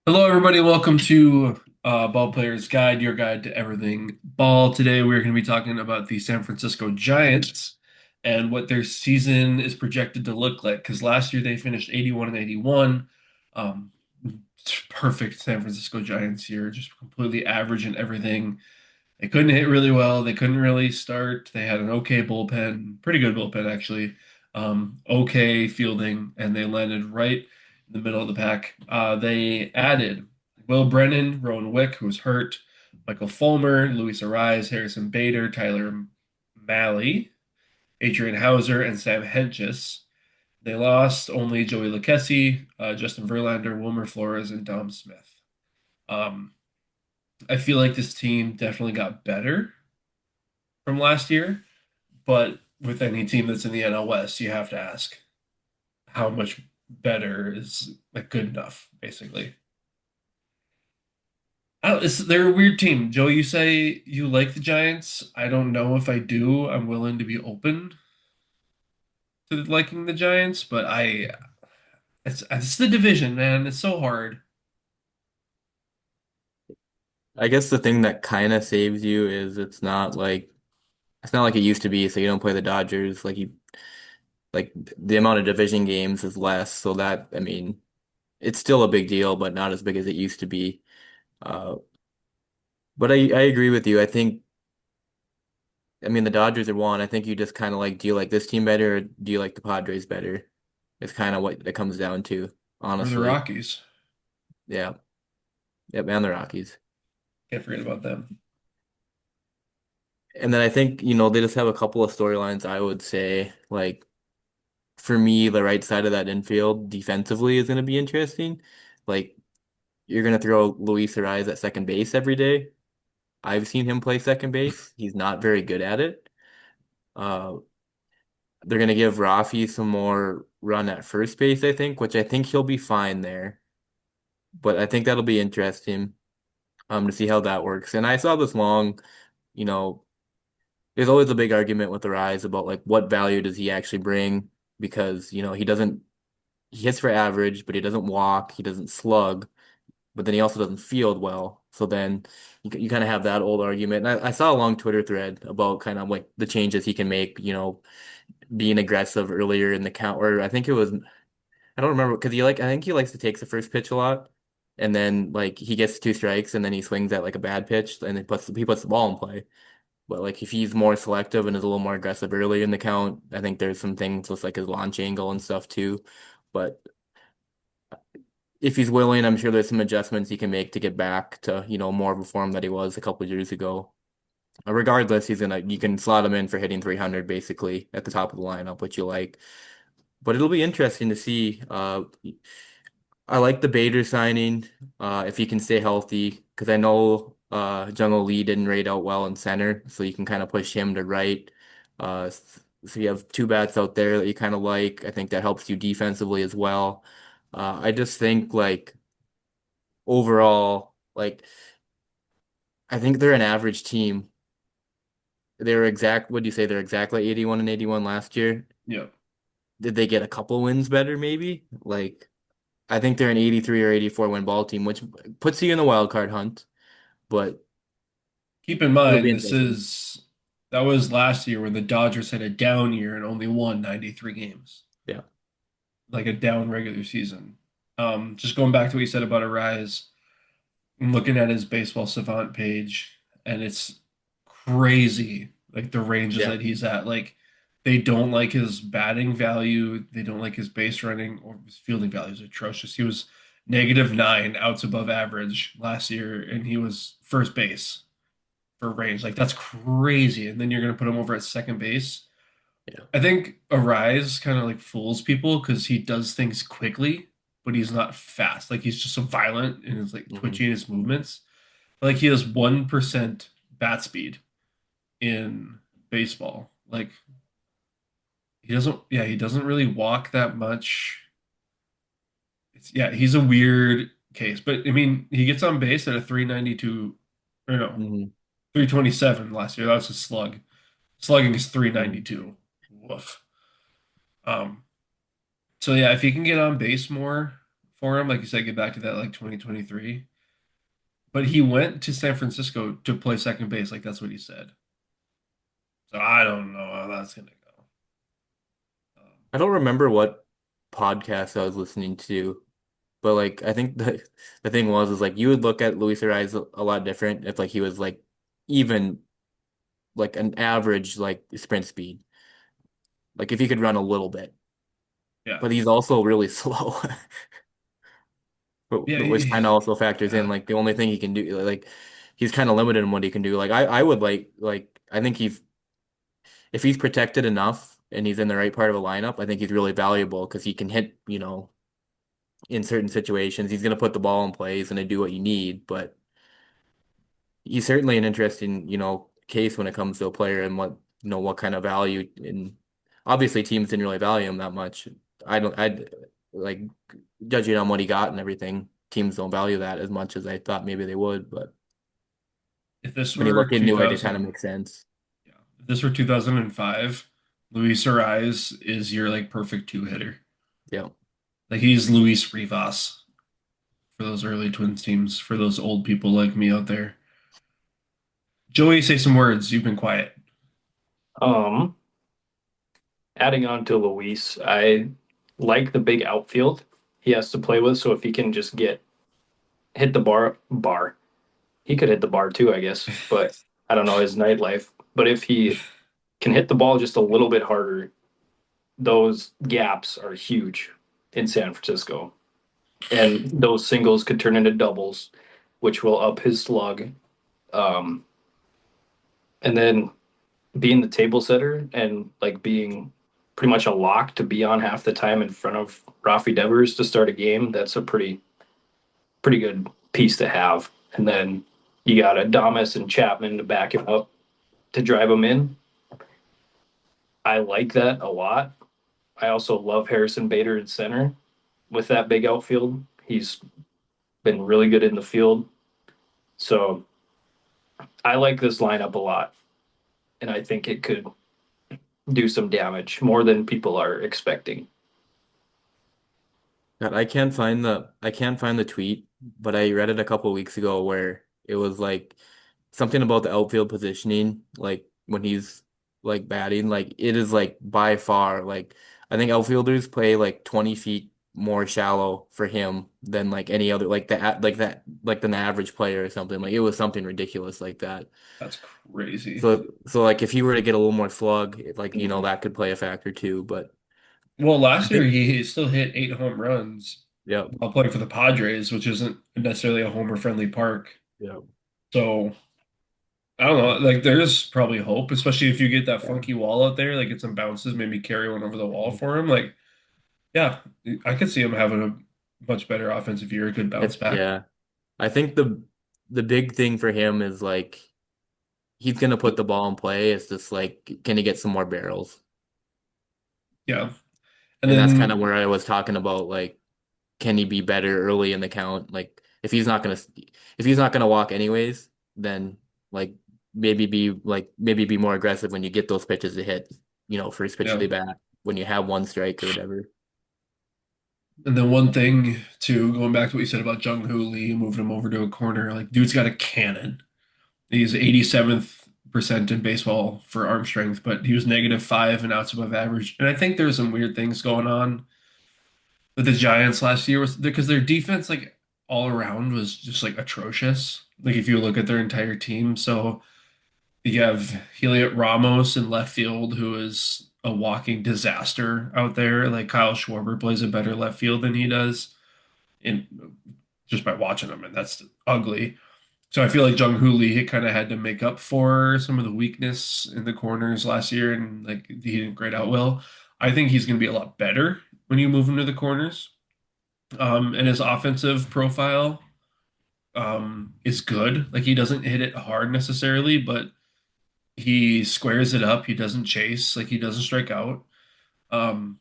Hello, everybody. Welcome to Ball Players Guide, your guide to everything ball. Today, we're going to be talking about the San Francisco Giants and what their season is projected to look like. Because last year they finished 81 and 81. Um, Perfect San Francisco Giants year, just completely average in everything. They couldn't hit really well. They couldn't really start. They had an okay bullpen, pretty good bullpen actually. Okay fielding, and they landed right in the middle of the pack. They added Will Brennan, Rowan Wick, who was hurt, Michael Fulmer, Luis Arraez, Harrison Bader, Tyler Malley, Adrian Hauser, and Sam Hentges. They lost only Joey Lucchesi, Justin Verlander, Wilmer Flores, and Dom Smith. Um, I feel like this team definitely got better from last year, but with any team that's in the NL West, you have to ask how much better is like good enough, basically. They're a weird team. Joe, you say you like the Giants. I don't know if I do. I'm willing to be open to liking the Giants, but it's the division, man. It's so hard. I guess the thing that kind of saves you is it's not like it used to be, so you don't play the Dodgers like the amount of division games is less, so that I mean it's still a big deal, but not as big as it used to be. Uh, but I agree with you. I mean the Dodgers are one. I think you just kind of like, do you like this team better or do you like the Padres better? It's kind of what it comes down to, Or the honestly. Rockies. Yeah. Yep, and the Rockies. Can't forget about them. And then I think, they just have a couple of storylines, I would say. Like, for me, the right side of that infield defensively is going to be interesting. Like, you're going to throw Luis Arraez at second base every day. I've seen him play second base. He's not very good at it. Uh, they're going to give Rafi some more run at first base, I think, which I think he'll be fine there. But I think that'll be interesting to see how that works. And I saw this long, you know, there's always a big argument with Arraez about like what value does he actually bring because, he hits for average, but he doesn't walk, he doesn't slug, but then he also doesn't field well. So then you kind of have that old argument. And I saw a long Twitter thread about kind of like the changes he can make, being aggressive earlier in the count, or I think it was, I don't remember because I think he likes to take the first pitch a lot. And then like he gets two strikes and then he swings at like a bad pitch and he puts the ball in play. But like if he's more selective and is a little more aggressive early in the count, I think there's some things with like his launch angle and stuff too. But if he's willing, I'm sure there's some adjustments he can make to get back to, more of a form that he was a couple of years ago. Regardless, you can slot him in for hitting 300 basically at the top of the lineup, which you like. But it'll be interesting to see. I like the Bader signing, if he can stay healthy, because I know Jungle Lee didn't rate out well in center, so you can kind of push him to right. So you have two bats out there that you kind of like. I think that helps you defensively as well. I just think like overall, like I think they're an average team. Would you say they're exactly 81 and 81 last year? Yeah. Did they get a couple wins better, maybe? Like I think they're an 83 or 84 win ball team, which puts you in the wild card hunt. But Keep in it'll be mind, interesting. that was last year when the Dodgers had a down year and only won 93 games, Yeah. like a down regular season. Just going back to what you said about Arise, I'm looking at his baseball savant page, and it's crazy, like the ranges Yeah. that he's at. Like they don't like his batting value, they don't like his base running, or his fielding value is atrocious. He was -9 outs above average last year, and he was first base for range. Like that's crazy. And then you're gonna put him over at second base. Yeah. I think Arise kind of like fools people because he does things quickly, but he's not fast. Like he's just so violent and his like hmm twitchy in his movements. Like he has 1% bat speed in baseball. Like he doesn't really walk that much. Yeah, he's a weird case. But I mean, he gets on base at a 392 or no, hmm 327 last year. That was his slug. Slugging is hmm 392. Woof. Um, so yeah, if he can get on base more for him. Like you said, get back to that like 2023. But he went to San Francisco to play second base. Like that's what he said. So I don't know how that's gonna go. I don't remember what podcast I was listening to, but like I think the thing was is like you would look at Luis Ariz a lot different if like he was like even like an average like sprint speed. Like if he could run a little bit. Yeah, But he's also really slow. yeah, Which kind of also factors in yeah. like the only thing he can do like he's kind of limited in what he can do. Like I would like I think he's if he's protected enough and he's in the right part of a lineup, I think he's really valuable because he can hit, in certain situations. He's going to put the ball in play. He's going to do what you need, but he's certainly an interesting, case when it comes to a player and what kind of value. And obviously, teams didn't really value him that much. I'd like judging on what he got and everything. Teams don't value that as much as I thought maybe they would, but If this when you were look into it, it kind of 2000, makes sense. yeah, if this were 2005, Luis Ariz is your like perfect two hitter. Yeah. Like he's Luis Rivas for those early Twins teams, for those old people like me out there. Joey, say some words. You've been quiet. Um, Adding on to Luis, I like the big outfield he has to play with. So if he can just get hit the bar, he could hit the bar too, I guess. But I don't know his nightlife. But if he can hit the ball just a little bit harder, those gaps are huge in San Francisco, and those singles could turn into doubles, which will up his slug. Um, and then being the table setter and like being pretty much a lock to be on half the time in front of Rafi Devers to start a game, that's a pretty good piece to have. And then you got Adames and Chapman to back him up to drive him in. I like that a lot. I also love Harrison Bader in center with that big outfield. He's been really good in the field. So I like this lineup a lot. And I think it could do some damage more than people are expecting. God, I can't find the tweet, but I read it a couple weeks ago where it was like something about the outfield positioning, like when he's like batting, like it is like by far like I think outfielders play like 20 feet more shallow for him than like any other like an average player or something. Like it was something ridiculous like that. That's crazy. So like if he were to get a little more slug, like that could play a factor too. But Well, I last year think he still hit 8 home runs yeah, while playing for the Padres, which isn't necessarily a homer-friendly park. yeah. So I don't know. Like there's probably hope, especially if you get that funky wall out there, like get some bounces, maybe carry one over the wall for him. Like, yeah, I could see him having a much better offensive year, a good bounce back. Yeah. I think the big thing for him is like he's gonna put the ball in play. It's just like can he get some more barrels? Yeah. And And that's kind then of where I was talking about like can he be better early in the count? If he's not gonna walk anyways, then like maybe be more aggressive when you get those pitches to hit, first pitch of yeah. the bat when you have one strike or whatever. And then one thing too, going back to what you said about Jung Hoo Lee, moving him over to a corner, like dude's got a cannon. He's 87th percent in baseball for arm strength, but he was -5 and outs above average. And I think there's some weird things going on with the Giants last year was because their defense, like all around, was just like atrocious. Like if you look at their entire team, so you have Heliot Ramos in left field, who is a walking disaster out there. Like Kyle Schwarber plays a better left field than he does, in just by watching him, and that's ugly. So I feel like Jung Hoo Lee kind of had to make up for some of the weakness in the corners last year, and like he didn't grade out well. I think he's going to be a lot better when you move him to the corners. And his offensive profile is good. Like he doesn't hit it hard necessarily, but he squares it up. He doesn't chase. Like he doesn't strike out. Um,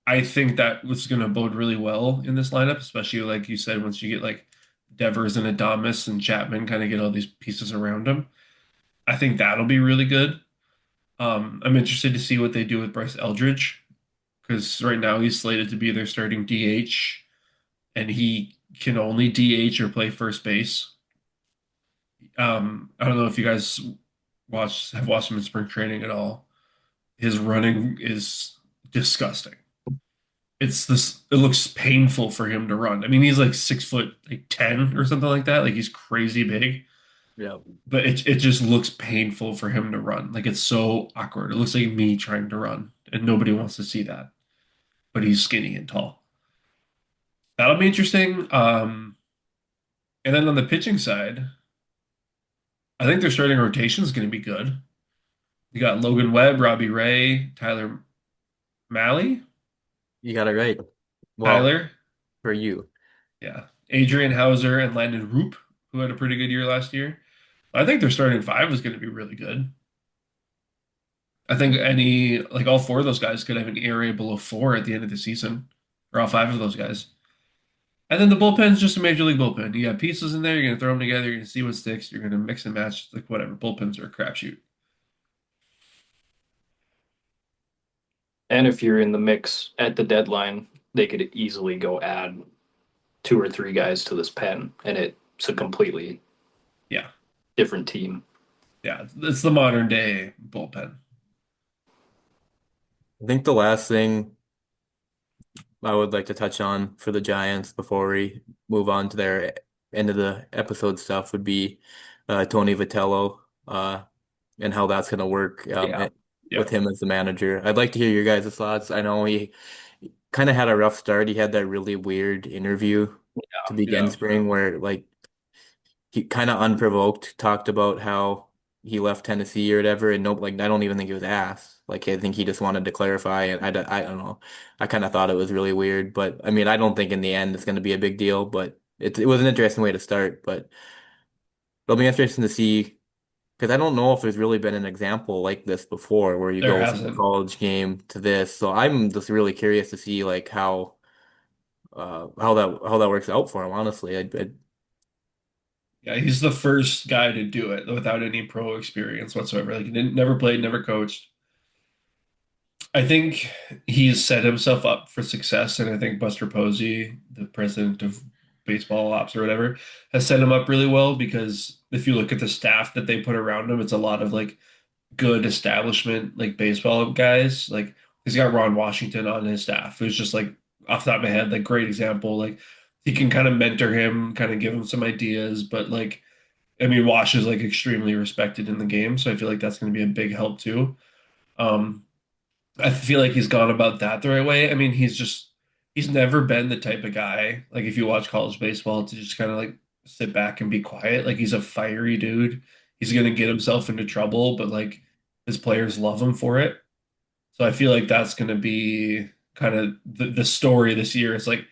I think that was going to bode really well in this lineup, especially like you said, once you get like Devers and Adames and Chapman kind of get all these pieces around him. I think that'll be really good. I'm interested to see what they do with Bryce Eldridge because right now he's slated to be their starting DH, and he can only DH or play first base. I don't know if you guys have watched him in spring training at all. His running is disgusting. It's this. It looks painful for him to run. I mean, he's like 6 foot like 10 or something like that. Like he's crazy big, Yeah. but it just looks painful for him to run. Like it's so awkward. It looks like me trying to run, and nobody wants to see that. But he's skinny and tall. That'll be interesting. And then on the pitching side, I think their starting rotation is going to be good. You got Logan Webb, Robbie Ray, Tyler Malley, You got it right. Well, Tyler, for you. yeah, Adrian Hauser, and Landon Roop, who had a pretty good year last year. I think their starting five is going to be really good. I think all four of those guys could have an ERA below 4 at the end of the season, or all five of those guys. And then the bullpen's just a major league bullpen. You got pieces in there, you're going to throw them together, you're going to see what sticks, you're going to mix and match, like whatever. Bullpens are a crapshoot. And if you're in the mix at the deadline, they could easily go add 2 or 3 guys to this pen, and it's a completely Yeah. different team. Yeah. It's the modern day bullpen. I think the last thing I would like to touch on for the Giants before we move on to their end of the episode stuff would be Tony Vitello and how that's going to work Yeah. with him as the manager. I'd like to hear your guys' thoughts. I know he kind of had a rough start. He had that really weird interview to begin Yeah. spring where like he kind of unprovoked talked about how he left Tennessee or whatever, and nope, like I don't even think he was asked. Like I think he just wanted to clarify, and I don't know. I kind of thought it was really weird, but I mean, I don't think in the end it's going to be a big deal. But it was an interesting way to start. But it'll be interesting to see because I don't know if there's really been an example like this before, where you There go from a hasn't. college game to this. So I'm just really curious to see like how that works out for him. Honestly, Yeah, he's the first guy to do it without any pro experience whatsoever. Like he didn't never played, never coached. I think he's set himself up for success, and I think Buster Posey, the president of baseball ops or whatever, has set him up really well because if you look at the staff that they put around him, it's a lot of like good establishment like baseball guys. Like he's got Ron Washington on his staff, who's just like off the top of my head, like great example. Like he can kind of mentor him, kind of give him some ideas, but like I mean, Wash is like extremely respected in the game, so I feel like that's going to be a big help too. Um, I feel like he's gone about that the right way. I mean, he's never been the type of guy, like if you watch college baseball, to just kind of like sit back and be quiet. Like he's a fiery dude. He's gonna get himself into trouble, but like his players love him for it. So I feel like that's gonna be kind of the story this year. It's like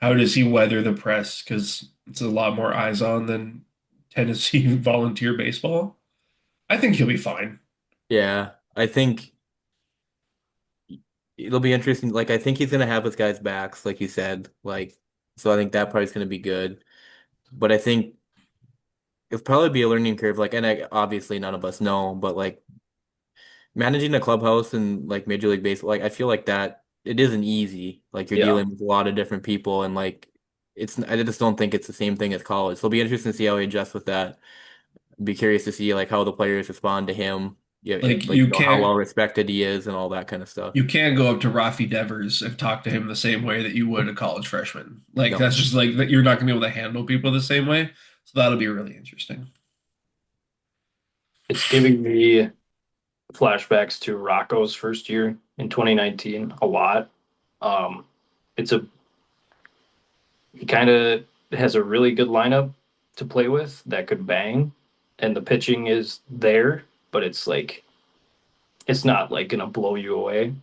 how does he weather the press? Because it's a lot more eyes on than Tennessee volunteer baseball. I think he'll be fine. yeah, I think it'll be interesting. Like I think he's gonna have his guys' backs, like you said. Like so, I think that part's gonna be good. But I think it'll probably be a learning curve. Like, and obviously none of us know, but like managing a clubhouse and like Major League Baseball, like I feel like that it isn't easy. Like you're Yeah. dealing with a lot of different people, and like I just don't think it's the same thing as college. So it'll be interesting to see how he adjusts with that. Be curious to see like how the players respond to him. Yeah, Like like how well respected he is and all that kind of stuff. you can't go up to Rafi Devers and talk to him the same way that you would a college freshman. Like No. that's just like that you're not gonna be able to handle people the same way. So that'll be really interesting. It's giving me flashbacks to Rocco's first year in 2019 a lot. Um, it's a he kind of has a really good lineup to play with that could bang, and the pitching is there, but it's not like gonna blow you away.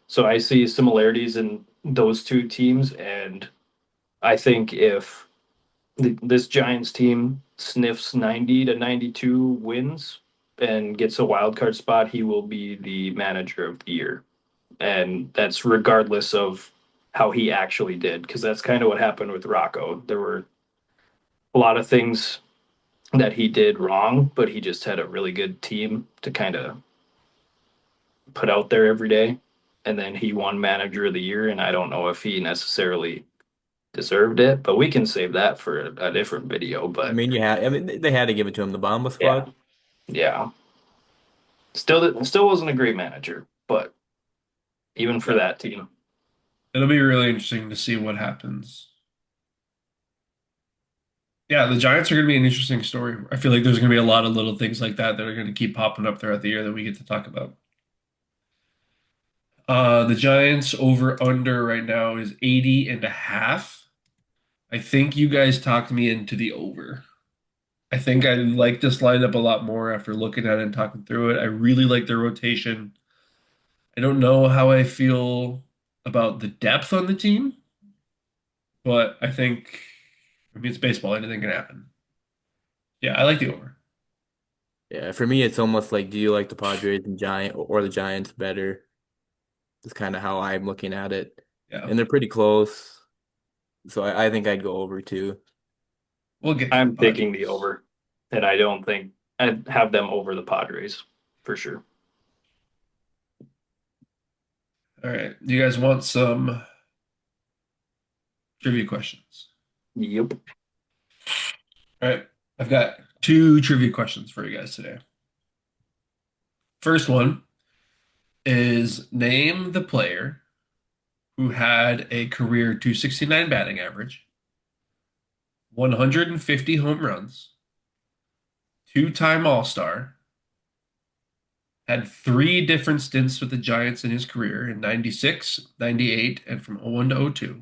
So I see similarities in those two teams, and I think if this Giants team sniffs 90 to 92 wins and gets a wild card spot, he will be the manager of the year. And that's regardless of how he actually did, because that's kind of what happened with Rocco. There were a lot of things that he did wrong, but he just had a really good team to kind of put out there every day. and then he won Manager of the Year, and I don't know if he necessarily deserved it, but we can save that for a different video. I But mean, I mean, they had to give it to him. The Bomba yeah, squad. yeah, still wasn't a great manager, but even for Yeah. that team, It'll be really interesting to see what happens. Yeah, the Giants are going to be an interesting story. I feel like there's going to be a lot of little things like that that are going to keep popping up throughout the year that we get to talk about. The Giants over under right now is 80 and a half. I think you guys talked me into the over. I think I like this lineup a lot more after looking at it and talking through it. I really like their rotation. I don't know how I feel about the depth on the team, but I mean, it's baseball. Anything can happen. Yeah, I like the over. Yeah, for me, it's almost like, do you like the Padres and Giant or the Giants better? That's kind of how I'm looking at it, Yeah, and they're pretty close. So I think I'd go over too. we'll get to the I'm taking the Padres. over, and I don't think I'd have them over the Padres for sure. All right. Do you guys want some trivia questions? Yep. All right. I've got two trivia questions for you guys today. First one is name the player who had a career 269 batting average, 150 home runs, two-time All-Star, had three different stints with the Giants in his career in 96, 98, and from '01 to '02,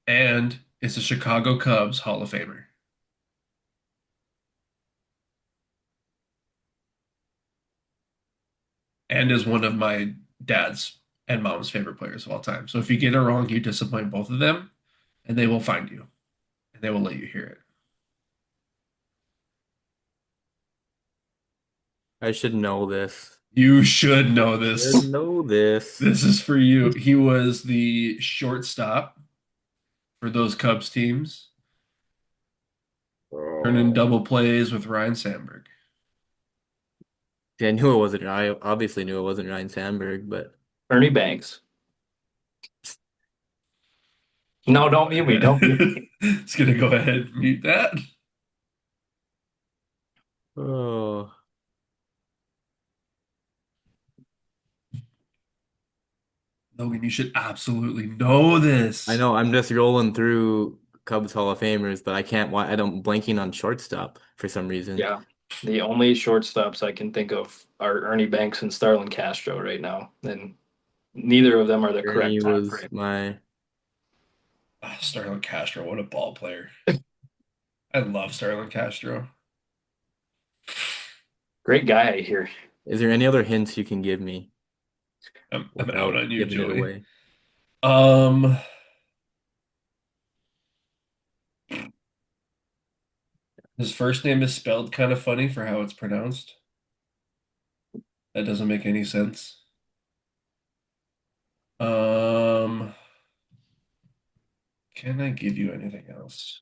and is a Chicago Cubs Hall of Famer. And is one of my dad's and mom's favorite players of all time. So if you get it wrong, you disappoint both of them, and they will find you and they will let you hear it. I should know this. You should know Should this. know this. This is for you. He was the shortstop for those Cubs teams, turning Oh. double plays with Ryan Sandberg. Yeah, I knew it wasn't. I obviously knew it wasn't Ryan Sandberg, but Ernie Banks. No, don't mute me. Don't mute me. It's gonna go ahead and mute that. oh, Logan, you should absolutely know I this. know. I'm just rolling through Cubs Hall of Famers, but I can't. Why I don't blanking on shortstop for some reason. Yeah. The only shortstops I can think of are Ernie Banks and Starlin Castro right now. And neither of them are the Ernie correct time was frame. my. Starlin Castro, what a ball player. I love Starlin Castro. Great guy, I hear. Is there any other hints you can give me I'm out without on you, giving it Joey. away? Um, his first name is spelled kind of funny for how it's pronounced. That doesn't make any sense. Um, can I give you anything else?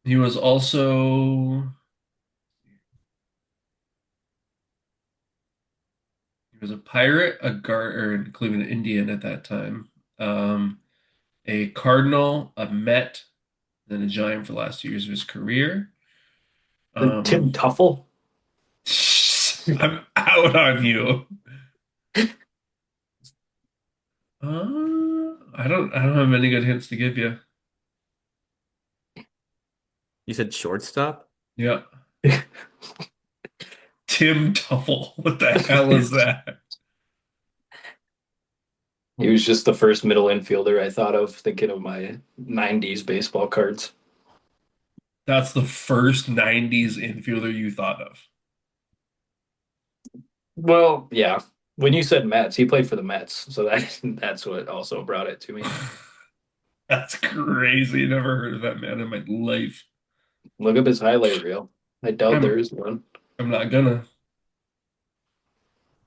He was also he was a pirate, a guard, or Cleveland Indian at that time. A Cardinal, a Met, then a Giant for the last 2 years of his career. Tim Um, Tuffle? I'm out on you. I don't have any good hints to give you. You said shortstop? Yeah. Tim Tuffle. What the hell is that? He was just the first middle infielder I thought of thinking of my 90s baseball cards. That's the first '90s infielder you thought of. Well, yeah. When you said Mets, he played for the Mets, so that's what also brought it to me. That's crazy. Never heard of that man in my life. Look up his highlight reel. I doubt there I'm is one. I'm not gonna.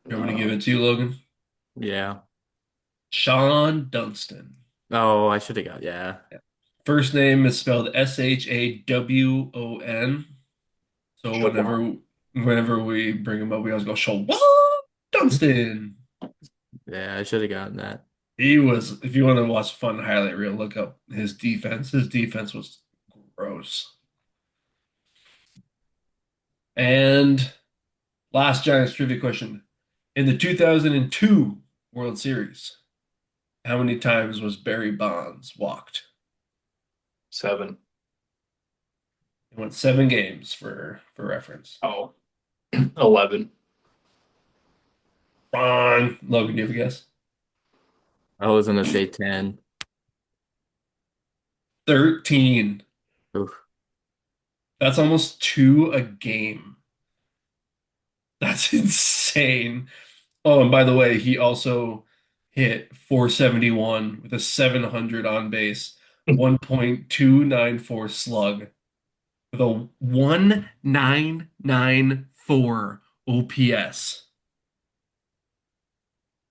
You want me to give it to you, Logan? Yeah. Sean Dunston. Oh, I should have got, yeah. First name is spelled Shawon. So Siobhan. whenever we bring him up, we always go Shawon. Dunston. Yeah, I should have gotten that. He was, if you want to watch a fun highlight reel, look up his defense. His defense was gross. And last Giants trivia question. In the 2002 World Series, how many times was Barry Bonds walked? 7. He went 7 games for reference. Oh, 11. Wrong. Logan, do you have a guess? I was gonna say 10. 13. Oof. That's almost 2 a game. That's insane. Oh, and by the way, he also hit 471 with a 700 on base, 1.294 slug with a 1994 OPS.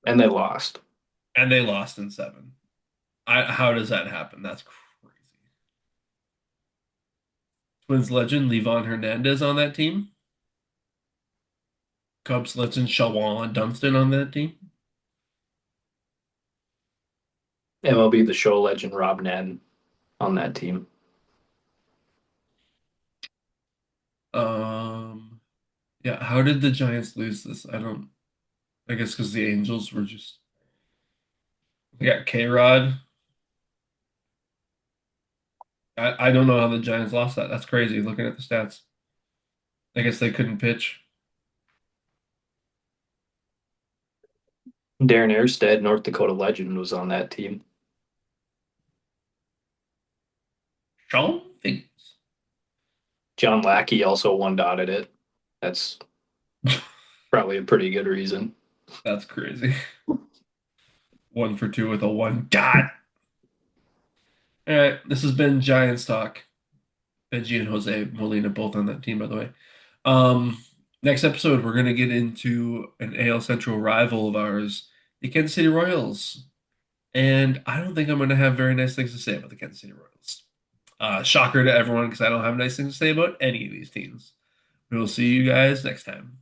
And they lost. And they lost in 7. How does that happen? That's crazy. Twins legend Levon Hernandez on that team. Cubs legend Shawan Dunston on that team. MLB The Show legend Rob Nathan on that team. Yeah, how did the Giants lose this? I guess because the Angels were just they got K-Rod. I don't know how the Giants lost that. That's crazy looking at the stats. I guess they couldn't pitch. Darren Erstad, North Dakota legend, was on that team. Sean Figgins. John Lackey also one-dotted it. That's probably a pretty good reason. That's crazy. 1 for 2 with a 1 dot. All right, this has been Giants talk. Benji and Jose Molina both on that team, by the way. Next episode, we're gonna get into an AL Central rival of ours, the Kansas City Royals. And I don't think I'm gonna have very nice things to say about the Kansas City Royals. Shocker to everyone because I don't have nice things to say about any of these teams. We will see you guys next time.